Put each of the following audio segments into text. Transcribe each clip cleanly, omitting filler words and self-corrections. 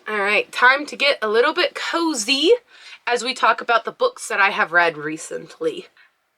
All right, time to get a little bit cozy as we talk about the books that I have read recently.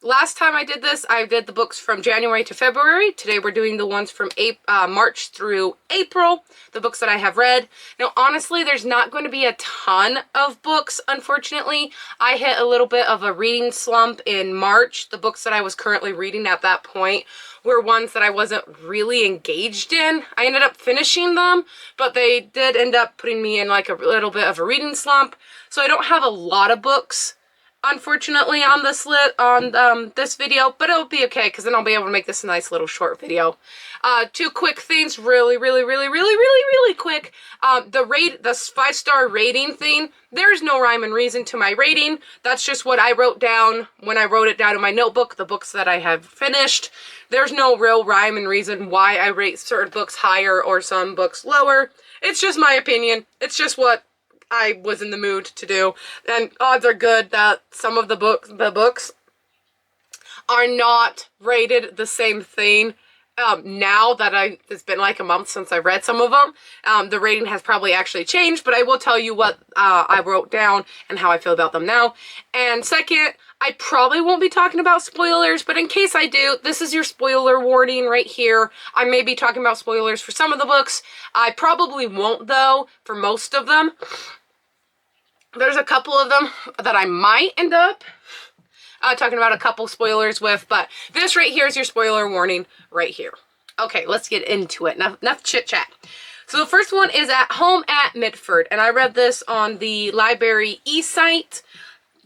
Last time I did this, I did the books from January to February. Today we're doing the ones from March through April, the books that I have read. Now, honestly, there's not going to be a ton of books, unfortunately. I hit a little bit of a reading slump in March. The books that I was currently reading at that point were ones that I wasn't really engaged in. I ended up finishing them, but they did end up putting me in like a little bit of a reading slump. So I don't have a lot of books, unfortunately, on this this video, but it'll be okay because then I'll be able to make this a nice little short video. Two quick things, really quick. The 5-star rating thing, there's no rhyme and reason to my rating. That's just what I wrote down when I wrote it down in my notebook, the books that I have finished. There's no real rhyme and reason why I rate certain books higher or some books lower. It's just my opinion. It's just what I was in the mood to do, and odds are good that some of the books are not rated the same thing. Now that it's been like a month since I read some of them, the rating has probably actually changed, but I will tell you what I wrote down and how I feel about them now. And second, I probably won't be talking about spoilers, but in case I do, this is your spoiler warning right here. I may be talking about spoilers for some of the books. I probably won't, though, for most of them. There's a couple of them that I might end up talking about a couple spoilers with, but this right here is your spoiler warning right here. Okay, let's get into it. Enough chit-chat. So the first one is At Home at Mitford, and I read this on the library e-site.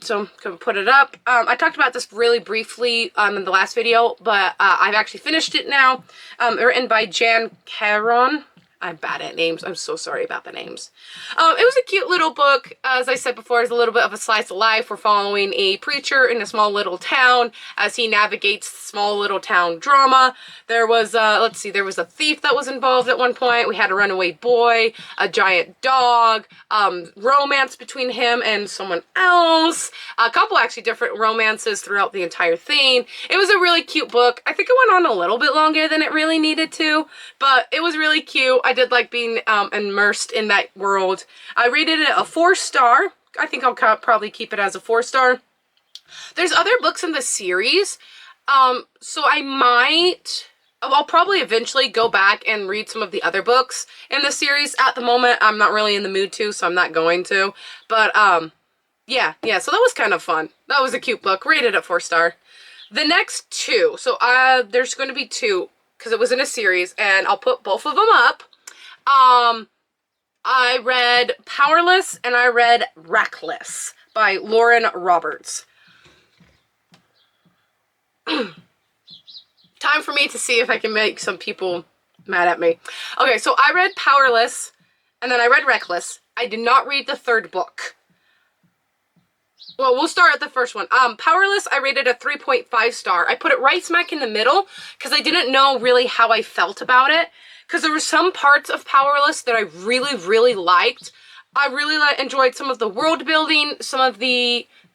So I'm going to put it up. I talked about this really briefly in the last video, but I've actually finished it now. Written by Jan Caron. I'm bad at names. I'm so sorry about the names. It was a cute little book. As I said before, it's a little bit of a slice of life. We're following a preacher in a small little town as he navigates small little town drama. There was, there was a thief that was involved at one point. We had a runaway boy, a giant dog, romance between him and someone else. A couple actually different romances throughout the entire thing. It was a really cute book. I think it went on a little bit longer than it really needed to, but it was really cute. I did like being immersed in that world. I rated it a 4-star. I think I'll probably keep it as a 4-star. There's other books in the series, so I'll probably eventually go back and read some of the other books in the series. At the moment, I'm not really in the mood to, so I'm not going to. But, yeah, so that was kind of fun. That was a cute book. Rated at 4-star. The next two, so there's going to be two, because it was in a series, and I'll put both of them up. I read Powerless and I read Reckless by Lauren Roberts. Time for me to see if I can make some people mad at me. Okay, so I read Powerless and then I read Reckless. I did not read the third book. Well, we'll start at the first one. Powerless, I rated a 3.5 star. I put it right smack in the middle because I didn't know really how I felt about it. Because there were some parts of Powerless that I really liked. I really enjoyed some of the world building,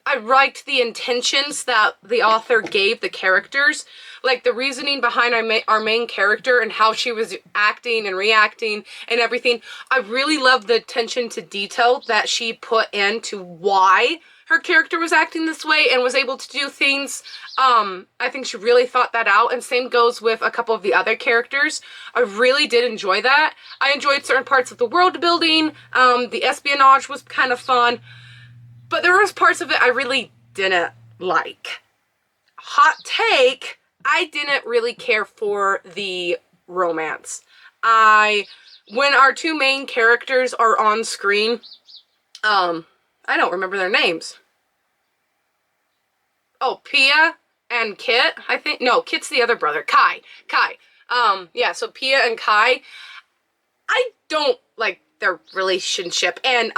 I liked the intentions that the author gave the characters. Like the reasoning behind our main character and how she was acting and reacting and everything. I really loved the attention to detail that she put into why her character was acting this way and was able to do things. I think she really thought that out, and same goes with a couple of the other characters. I really did enjoy that. I enjoyed certain parts of the world building. The espionage was kind of fun, but there was parts of it I really didn't like. Hot take, I didn't really care for the romance. When our two main characters are on screen, I don't remember their names. Oh, Pia and Kit, I think. No, Kit's the other brother. Kai. Yeah, so Pia and Kai. I don't like their relationship. And,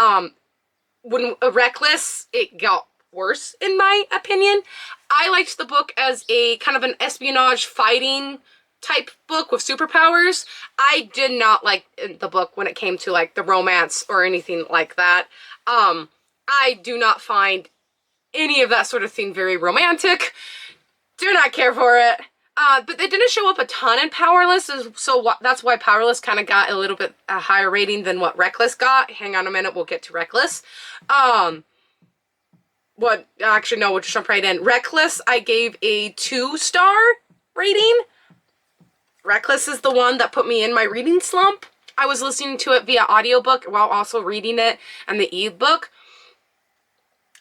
when Reckless, it got worse, in my opinion. I liked the book as a kind of an espionage fighting type book with superpowers. I did not like the book when it came to, like, the romance or anything like that. I do not find any of that sort of thing very romantic. Do not care for it. But they didn't show up a ton in Powerless, so that's why Powerless kind of got a little bit a higher rating than what Reckless got. Hang on a minute, we'll get to Reckless. Actually, no, we'll just jump right in. Reckless, I gave a 2-star rating. Reckless is the one that put me in my reading slump. I was listening to it via audiobook while also reading it and the ebook.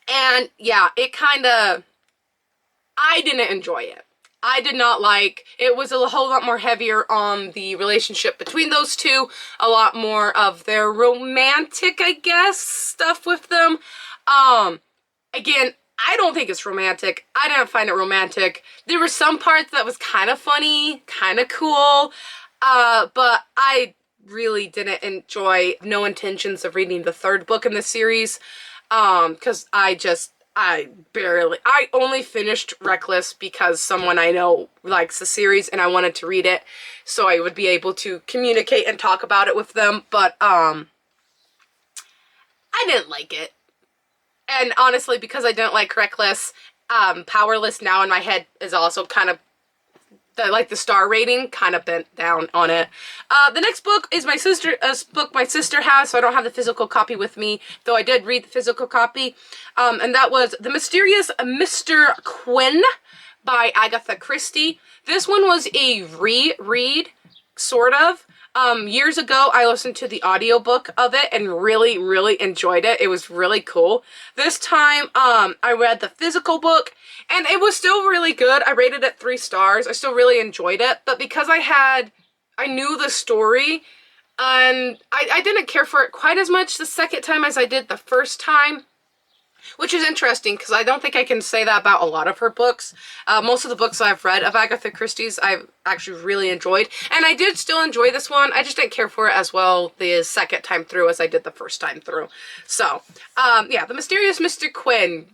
And yeah, it I didn't enjoy it. I did not like, it was a whole lot more heavier on the relationship between those two, a lot more of their romantic, I guess, stuff with them. Again, I don't think it's romantic. I didn't find it romantic. There were some parts that was kind of funny, kind of cool, but I really didn't enjoy, no intentions of reading the 3rd book in the series, because I only finished Reckless because someone I know likes the series and I wanted to read it so I would be able to communicate and talk about it with them, but, I didn't like it. And honestly, because I didn't like Reckless, Powerless now in my head is also kind of, the star rating kind of bent down on it. The next book is my sister has, so I don't have the physical copy with me, though I did read the physical copy. And that was The Mysterious Mr. Quinn by Agatha Christie. This one was a reread, sort of. Years ago, I listened to the audiobook of it and really, really enjoyed it. It was really cool. This time, I read the physical book and it was still really good. I rated it 3 stars. I still really enjoyed it, but because I knew the story and I didn't care for it quite as much the second time as I did the first time. Which is interesting because I don't think I can say that about a lot of her books. Most of the books I've read of Agatha Christie's I've actually really enjoyed. And I did still enjoy this one. I just didn't care for it as well the second time through as I did the first time through. So, yeah, The Mysterious Mr. Quinn.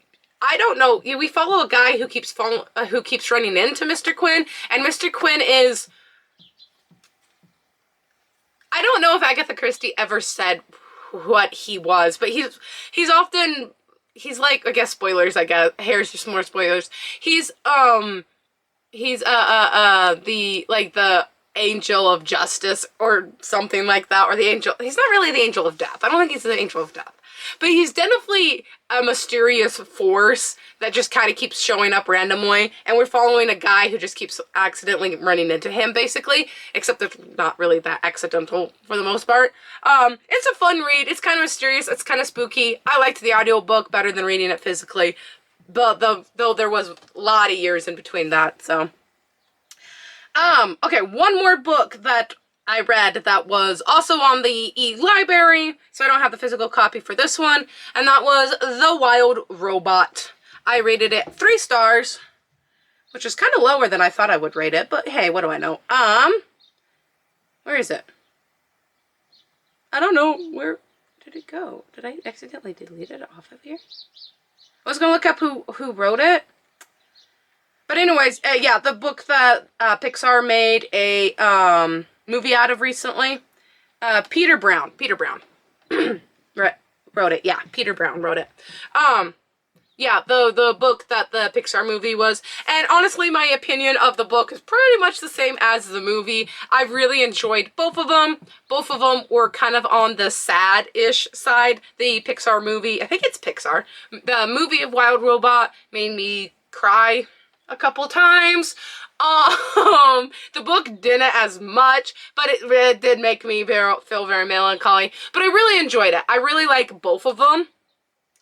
I don't know. We follow a guy who keeps running into Mr. Quinn. And Mr. Quinn is... I don't know if Agatha Christie ever said what he was. But he's often... He's like, I guess spoilers, I guess. Here's just more spoilers. He's the angel of justice or something like that, or the angel, he's not really the angel of death. I don't think he's the angel of death. But he's definitely a mysterious force that just kind of keeps showing up randomly, and we're following a guy who just keeps accidentally running into him, basically, except it's not really that accidental for the most part. It's a fun read. It's kind of mysterious. It's kind of spooky. I liked the audiobook better than reading it physically, but though there was a lot of years in between that, so. Okay, one more book that I read that was also on the e-library, so I don't have the physical copy for this one, and that was The Wild Robot. I rated it 3 stars, which is kind of lower than I thought I would rate it, but hey, what do I know? Where is it? I don't know. Where did it go? Did I accidentally delete it off of here? I was gonna look up who wrote it. But anyways, yeah, the book that Pixar made a movie out of recently. Peter Brown wrote it. Yeah, Peter Brown wrote it. Yeah, the book that the Pixar movie was. And honestly, my opinion of the book is pretty much the same as the movie. I really enjoyed both of them. Both of them were kind of on the sad-ish side. The Pixar movie, I think it's Pixar. The movie of Wild Robot made me cry a couple times. The book didn't as much, but it did make me feel very melancholy. But I really enjoyed it. I really like both of them.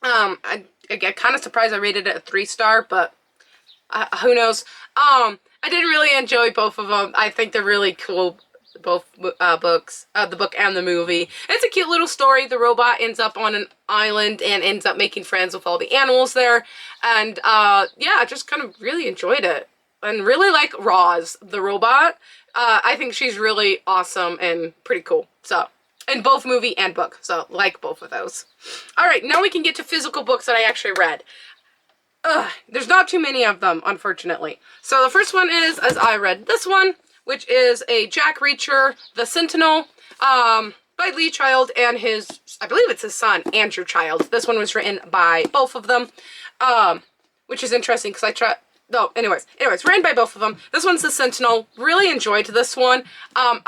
I get kind of surprised I rated it a 3 star, but who knows. I did really enjoy both of them. I think they're really cool, both books, the book and the movie. It's a cute little story. The robot ends up on an island and ends up making friends with all the animals there. And yeah, I just kind of really enjoyed it. And really like Roz, the robot. I think she's really awesome and pretty cool. So, in both movie and book. So, like both of those. Alright, now we can get to physical books that I actually read. There's not too many of them, unfortunately. So, the first one is, as I read this one, which is a Jack Reacher, The Sentinel, by Lee Child and his, I believe it's his son, Andrew Child. This one was written by both of them, which is interesting because No, anyways, written by both of them. This one's The Sentinel. Really enjoyed this one. I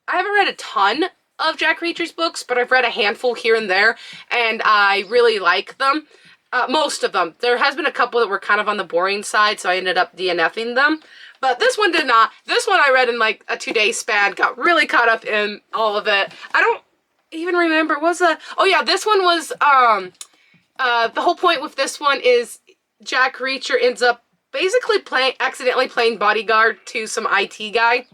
haven't read a ton of Jack Reacher's books, but I've read a handful here and there, and I really like them. Most of them. There has been a couple that were kind of on the boring side, so I ended up DNFing them. But this one did not. This one I read in like a 2-day span, got really caught up in all of it. I don't even remember, oh yeah, this one was, the whole point with this one is Jack Reacher ends up basically accidentally playing bodyguard to some IT guy.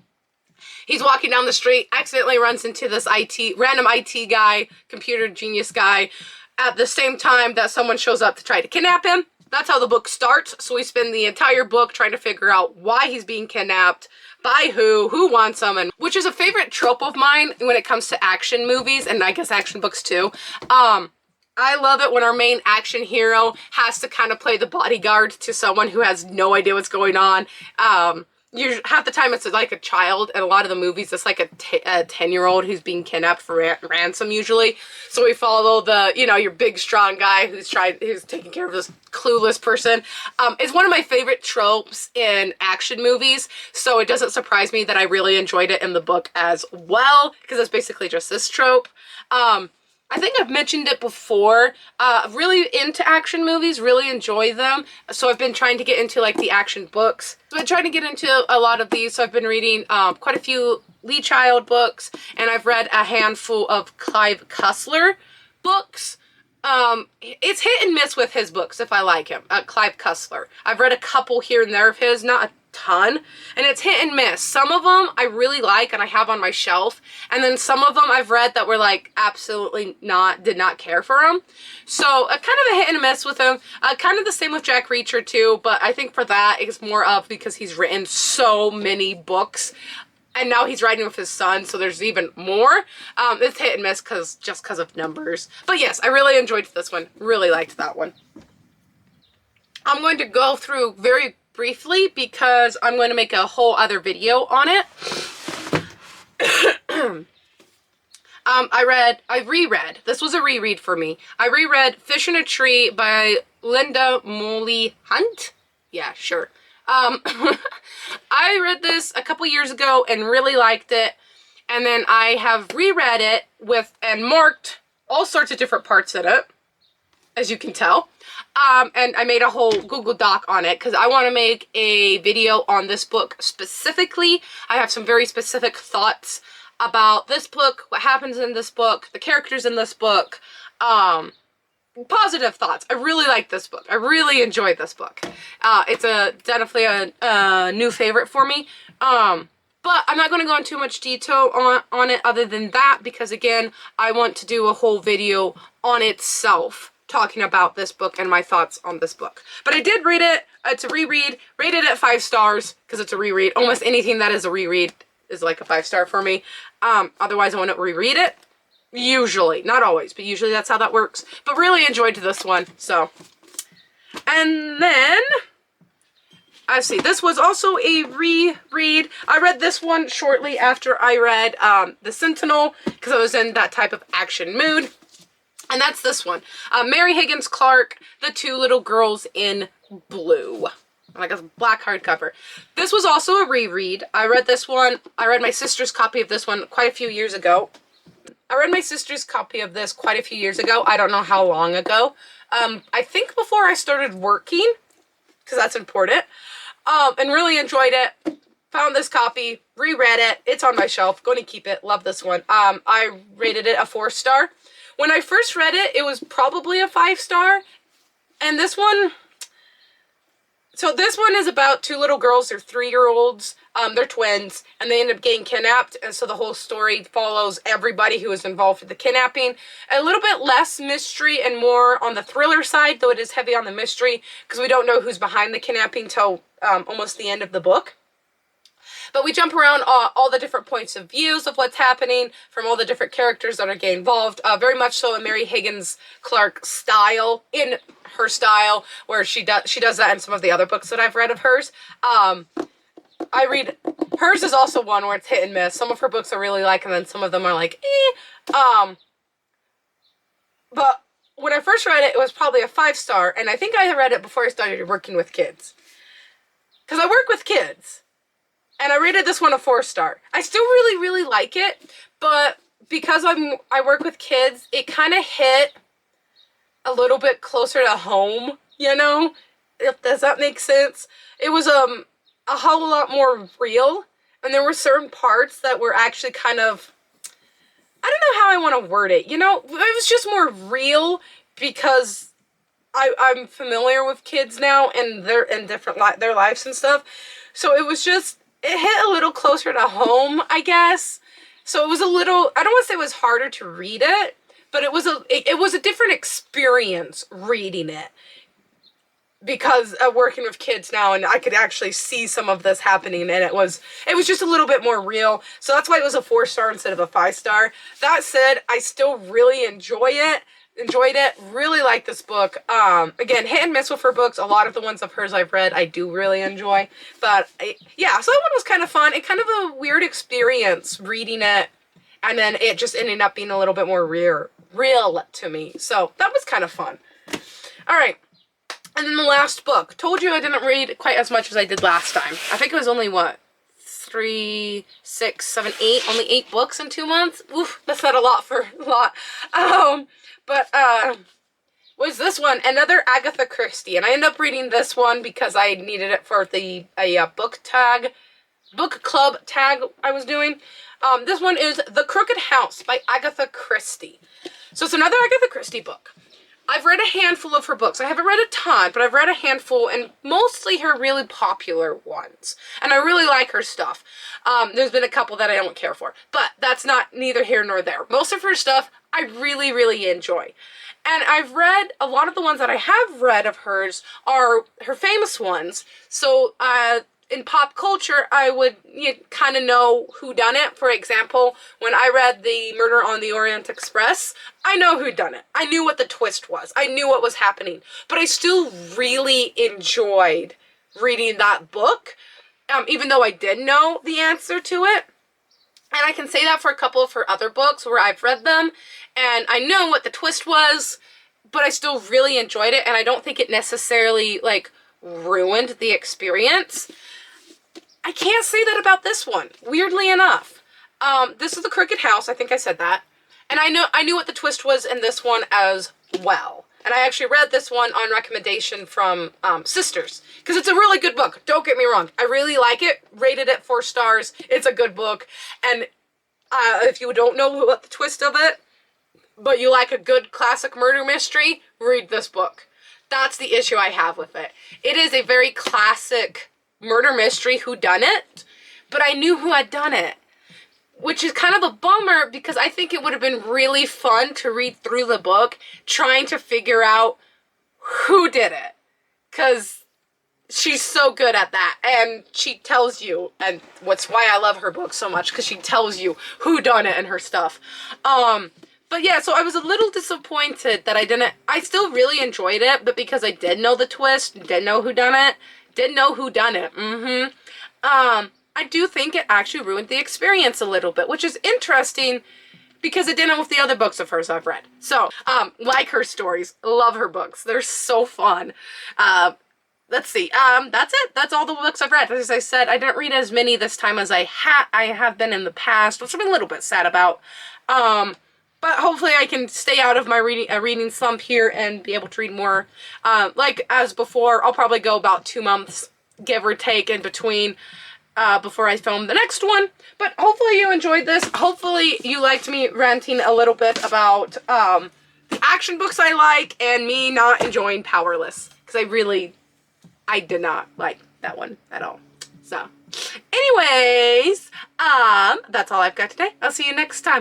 He's walking down the street, accidentally runs into this random IT guy, computer genius guy, at the same time that someone shows up to try to kidnap him. That's how the book starts. So we spend the entire book trying to figure out why he's being kidnapped, by who wants him, and which is a favorite trope of mine when it comes to action movies, and I guess action books too. I love it when our main action hero has to kind of play the bodyguard to someone who has no idea what's going on. Half the time it's like a child, and a lot of the movies it's like a 10-year-old who's being kidnapped for ransom usually. So we follow the, your big strong guy who's taking care of this clueless person. It's one of my favorite tropes in action movies, so it doesn't surprise me that I really enjoyed it in the book as well, because it's basically just this trope. I think I've mentioned it before, really into action movies, really enjoy them. So I've been trying to get into like the action books. So I've been trying to get into a lot of these. So I've been reading quite a few Lee Child books, and I've read a handful of Clive Cussler books. It's hit and miss with his books if I like him, Clive Cussler. I've read a couple here and there of his, not a ton, and it's hit and miss. Some of them I really like and I have on my shelf, and then some of them I've read that were like absolutely did not care for them. So kind of a hit and miss with him. Kind of the same with Jack Reacher too, but I think for that it's more of because he's written so many books. And now he's writing with his son, so there's even more. It's hit and miss just because of numbers. But yes, I really enjoyed this one. Really liked that one. I'm going to go through very briefly because I'm going to make a whole other video on it. I reread, this was a reread for me. I reread Fish in a Tree by Linda Molly Hunt. Yeah, sure. I read this a couple years ago and really liked it, and then I have reread it and marked all sorts of different parts in it, as you can tell. And I made a whole Google Doc on it because I want to make a video on this book specifically. I have some very specific thoughts about this book, what happens in this book, the characters in this book, positive thoughts. I really like this book. I really enjoyed this book. It's definitely a new favorite for me. But I'm not going to go into too much detail on it other than that because, again, I want to do a whole video on itself talking about this book and my thoughts on this book. But I did read it. It's a reread. Rated at 5 stars because it's a reread. Almost anything that is a reread is like a 5-star for me. Otherwise, I wouldn't reread it. Usually. Not always, but usually that's how that works. But really enjoyed this one. So. And then, let's see. This was also a reread. I read this one shortly after I read The Sentinel because I was in that type of action mood. And that's this one. Mary Higgins Clark, The Two Little Girls in Blue. Like a black hardcover. This was also a reread. I read this one. I read my sister's copy of this one quite a few years ago. I read my sister's copy of this quite a few years ago. I don't know how long ago. I think before I started working, because that's important. And really enjoyed it. Found this copy, reread it. It's on my shelf. Going to keep it. Love this one. I rated it a 4-star. When I first read it, it was probably a 5-star. And this one... So this one is about 2 little girls. They're 3-year-olds. They're twins. And they end up getting kidnapped. And so the whole story follows everybody who is involved with the kidnapping. A little bit less mystery and more on the thriller side, though it is heavy on the mystery. Because we don't know who's behind the kidnapping till almost the end of the book. But we jump around all the different points of views of what's happening from all the different characters that are getting involved. Very much so in Mary Higgins Clark style, in her style, where she does that in some of the other books that I've read of hers. I read, hers is also one where it's hit and miss. Some of her books I really like, and then some of them are like, eh. But when I first read it, it was probably a 5-star, and I think I read it before I started working with kids. because I work with kids, and I rated this one a 4-star. I still really, really like it, but because I work with kids, it kind of hit a little bit closer to home, you know? Does that make sense? It was a whole lot more real, and there were certain parts that were actually kind of, I don't know how I want to word it, you know? It was just more real because I'm familiar with kids now and their lives and stuff. So it was just, it hit a little closer to home, I guess. So it was a little, I don't want to say it was harder to read it, but it was a different experience reading it. Because of working with kids now, and I could actually see some of this happening, and it was just a little bit more real. So that's why it was a 4-star instead of a 5-star. That said, I still really enjoyed it. Really like this book. Again, hit and miss with her books. A lot of the ones of hers I've read, I do really enjoy. But yeah, so that one was kind of fun. It kind of a weird experience reading it, and then it just ended up being a little bit more real to me. So that was kind of fun. All right. And then the last book. Told you I didn't read quite as much as I did last time. I think it was only, what, 3, 6, 7, 8? Only 8 books in 2 months? Oof, that's not a lot for a lot. Was this one, another Agatha Christie. And I ended up reading this one because I needed it for a book club tag I was doing. This one is The Crooked House by Agatha Christie. So it's another Agatha Christie book. I've read a handful of her books. I haven't read a ton, but I've read a handful, and mostly her really popular ones. And I really like her stuff. There's been a couple that I don't care for, but that's neither here nor there. Most of her stuff I really, really enjoy. And I've read, a lot of the ones that I have read of hers are her famous ones. So, in pop culture, I would kind of know who done it. For example, when I read The Murder on the Orient Express, I know who done it. I knew what the twist was. I knew what was happening. But I still really enjoyed reading that book, even though I did know the answer to it. And I can say that for a couple of her other books where I've read them, and I know what the twist was, but I still really enjoyed it, and I don't think it necessarily, ruined the experience. I can't say that about this one, weirdly enough. This is The Crooked House, I think I said that. And I knew what the twist was in this one as well. And I actually read this one on recommendation from sisters. Because it's a really good book, don't get me wrong. I really like it, rated it 4 stars. It's a good book. And if you don't know what the twist of it, but you like a good classic murder mystery, read this book. That's the issue I have with it. It is a very classic murder mystery whodunit, but I knew who had done it, which is kind of a bummer because I think it would have been really fun to read through the book trying to figure out who did it, because she's so good at that, and she tells you, and what's why I love her book so much, because she tells you who done it and her stuff. But yeah, so I was a little disappointed that I still really enjoyed it, but because I did know the twist, didn't know who done it, I do think it actually ruined the experience a little bit, which is interesting because it didn't with the other books of hers I've read. So, like her stories, love her books. They're so fun. Let's see. That's it. That's all the books I've read. As I said, I didn't read as many this time as I have been in the past, which I'm a little bit sad about. But hopefully I can stay out of my reading slump here and be able to read more. Like as before, I'll probably go about 2 months, give or take, in between before I film the next one. But hopefully you enjoyed this. Hopefully you liked me ranting a little bit about the action books I like and me not enjoying Powerless. Because I did not like that one at all. So, anyways, that's all I've got today. I'll see you next time.